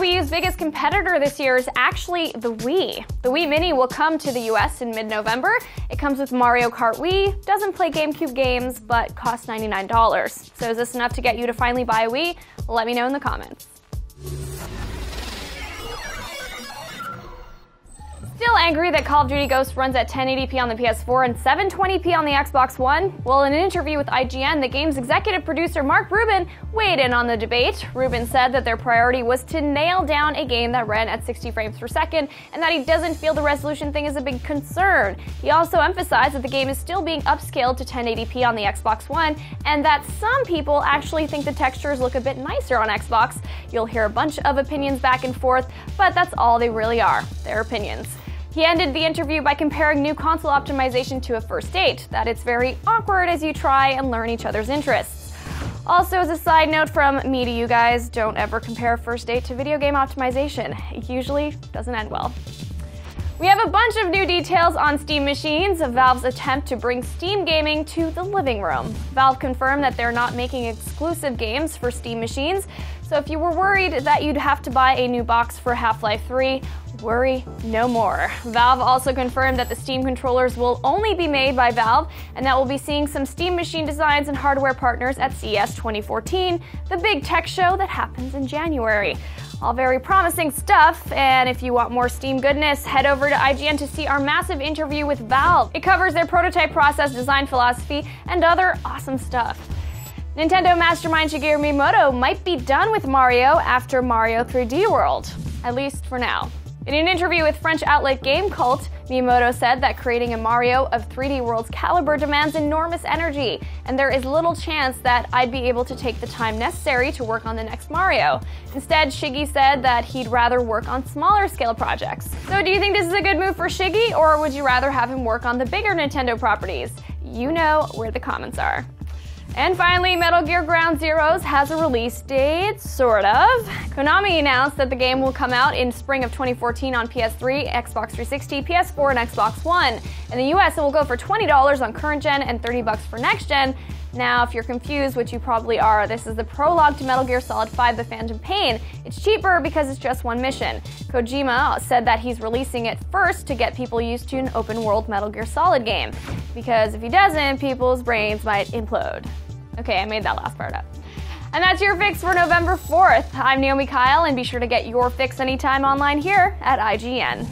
Wii U's biggest competitor this year is actually the Wii. The Wii Mini will come to the US in mid-November. It comes with Mario Kart Wii, doesn't play GameCube games, but costs $99. So is this enough to get you to finally buy a Wii? Let me know in the comments. Still angry that Call of Duty Ghosts runs at 1080p on the PS4 and 720p on the Xbox One? Well, in an interview with IGN, the game's executive producer Mark Rubin weighed in on the debate. Rubin said that their priority was to nail down a game that ran at 60 frames per second and that he doesn't feel the resolution thing is a big concern. He also emphasized that the game is still being upscaled to 1080p on the Xbox One and that some people actually think the textures look a bit nicer on Xbox. You'll hear a bunch of opinions back and forth, but that's all they really are, their opinions. He ended the interview by comparing new console optimization to a first date, that it's very awkward as you try and learn each other's interests. Also, as a side note from me to you guys, don't ever compare a first date to video game optimization. It usually doesn't end well. We have a bunch of new details on Steam machines, Valve's attempt to bring Steam gaming to the living room. Valve confirmed that they're not making exclusive games for Steam machines, so if you were worried that you'd have to buy a new box for Half-Life 3, worry no more. Valve also confirmed that the Steam controllers will only be made by Valve, and that we'll be seeing some Steam machine designs and hardware partners at CES 2014, the big tech show that happens in January. All very promising stuff, and if you want more Steam goodness, head over to IGN to see our massive interview with Valve. It covers their prototype process, design philosophy, and other awesome stuff. Nintendo mastermind Shigeru Miyamoto might be done with Mario after Mario 3D World, at least for now. In an interview with French outlet Game Cult, Miyamoto said that creating a Mario of 3D World's caliber demands enormous energy, and there is little chance that I'd be able to take the time necessary to work on the next Mario. Instead, Shiggy said that he'd rather work on smaller scale projects. So do you think this is a good move for Shiggy, or would you rather have him work on the bigger Nintendo properties? You know where the comments are. And finally, Metal Gear Ground Zeroes has a release date, sort of. Konami announced that the game will come out in spring of 2014 on PS3, Xbox 360, PS4, and Xbox One. In the US, it will go for $20 on current gen and $30 for next gen. Now, if you're confused, which you probably are, this is the prologue to Metal Gear Solid 5: The Phantom Pain. It's cheaper because it's just one mission. Kojima said that he's releasing it first to get people used to an open-world Metal Gear Solid game, because if he doesn't, people's brains might implode. Okay, I made that last part up. And that's your fix for November 4th. I'm Naomi Kyle, and be sure to get your fix anytime online here at IGN.